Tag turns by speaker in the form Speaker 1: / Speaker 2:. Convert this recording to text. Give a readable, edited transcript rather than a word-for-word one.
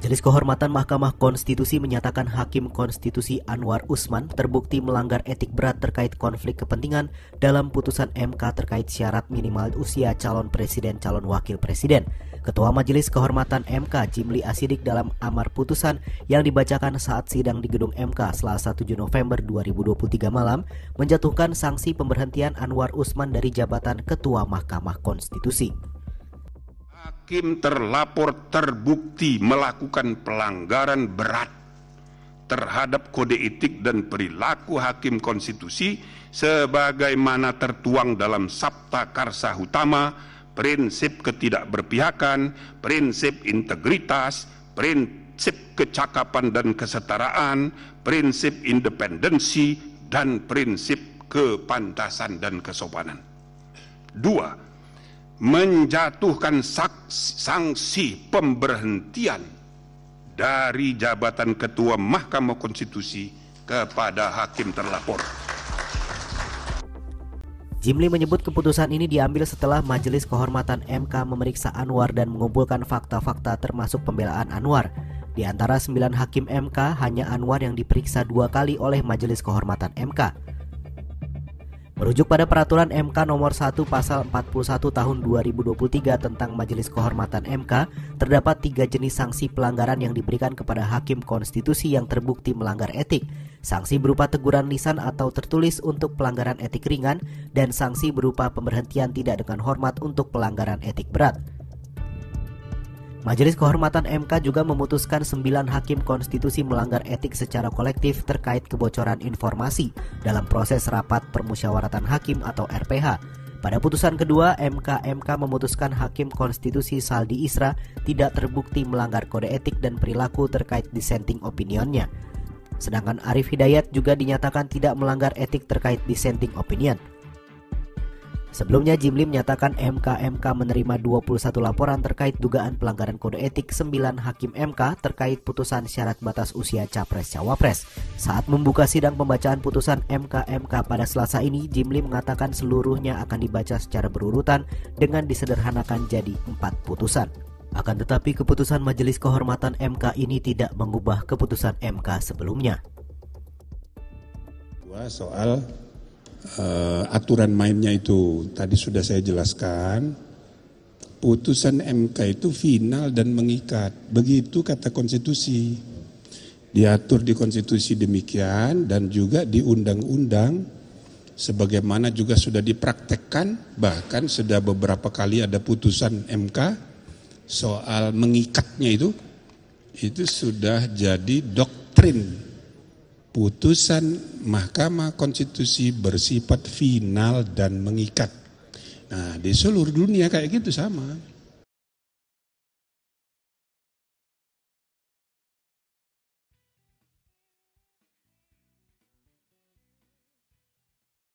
Speaker 1: Majelis Kehormatan Mahkamah Konstitusi menyatakan Hakim Konstitusi Anwar Usman terbukti melanggar etik berat terkait konflik kepentingan dalam putusan MK terkait syarat minimal usia calon presiden calon wakil presiden. Ketua Majelis Kehormatan MK Jimli Asidik dalam amar putusan yang dibacakan saat sidang di Gedung MK Selasa 7 November 2023 malam menjatuhkan sanksi pemberhentian Anwar Usman dari jabatan Ketua Mahkamah Konstitusi.
Speaker 2: Hakim terlapor terbukti melakukan pelanggaran berat terhadap kode etik dan perilaku Hakim Konstitusi sebagaimana tertuang dalam Sabta Karsa Utama, prinsip ketidakberpihakan, prinsip integritas, prinsip kecakapan dan kesetaraan, prinsip independensi, dan prinsip kepantasan dan kesopanan. 2. Menjatuhkan sanksi pemberhentian dari jabatan Ketua Mahkamah Konstitusi kepada hakim terlapor.
Speaker 1: Jimli menyebut keputusan ini diambil setelah Majelis Kehormatan MK memeriksa Anwar dan mengumpulkan fakta-fakta termasuk pembelaan Anwar. Di antara 9 hakim MK, hanya Anwar yang diperiksa 2 kali oleh Majelis Kehormatan MK. Merujuk pada Peraturan MK Nomor 1 Pasal 41 Tahun 2023 tentang Majelis Kehormatan MK, terdapat 3 jenis sanksi pelanggaran yang diberikan kepada Hakim Konstitusi yang terbukti melanggar etik. Sanksi berupa teguran lisan atau tertulis untuk pelanggaran etik ringan, dan sanksi berupa pemberhentian tidak dengan hormat untuk pelanggaran etik berat. Majelis Kehormatan MK juga memutuskan 9 hakim konstitusi melanggar etik secara kolektif terkait kebocoran informasi dalam proses rapat permusyawaratan hakim atau RPH. Pada putusan kedua, MK memutuskan Hakim Konstitusi Saldi Isra tidak terbukti melanggar kode etik dan perilaku terkait dissenting opinionnya. Sedangkan Arif Hidayat juga dinyatakan tidak melanggar etik terkait dissenting opinion. Sebelumnya, Jimli menyatakan MK menerima 21 laporan terkait dugaan pelanggaran kode etik 9 hakim MK terkait putusan syarat batas usia Capres-Cawapres. Saat membuka sidang pembacaan putusan MK pada Selasa ini, Jimli mengatakan seluruhnya akan dibaca secara berurutan dengan disederhanakan jadi 4 putusan. Akan tetapi keputusan Majelis Kehormatan MK ini tidak mengubah keputusan MK sebelumnya.
Speaker 3: Soal aturan mainnya itu tadi sudah saya jelaskan. Putusan MK itu final dan mengikat. Begitu kata konstitusi. Diatur di konstitusi demikian dan juga di undang-undang sebagaimana juga sudah dipraktekkan, bahkan sudah beberapa kali ada putusan MK soal mengikatnya itu sudah jadi doktrin. Putusan Mahkamah Konstitusi bersifat final dan mengikat. Nah, di seluruh dunia kayak gitu sama.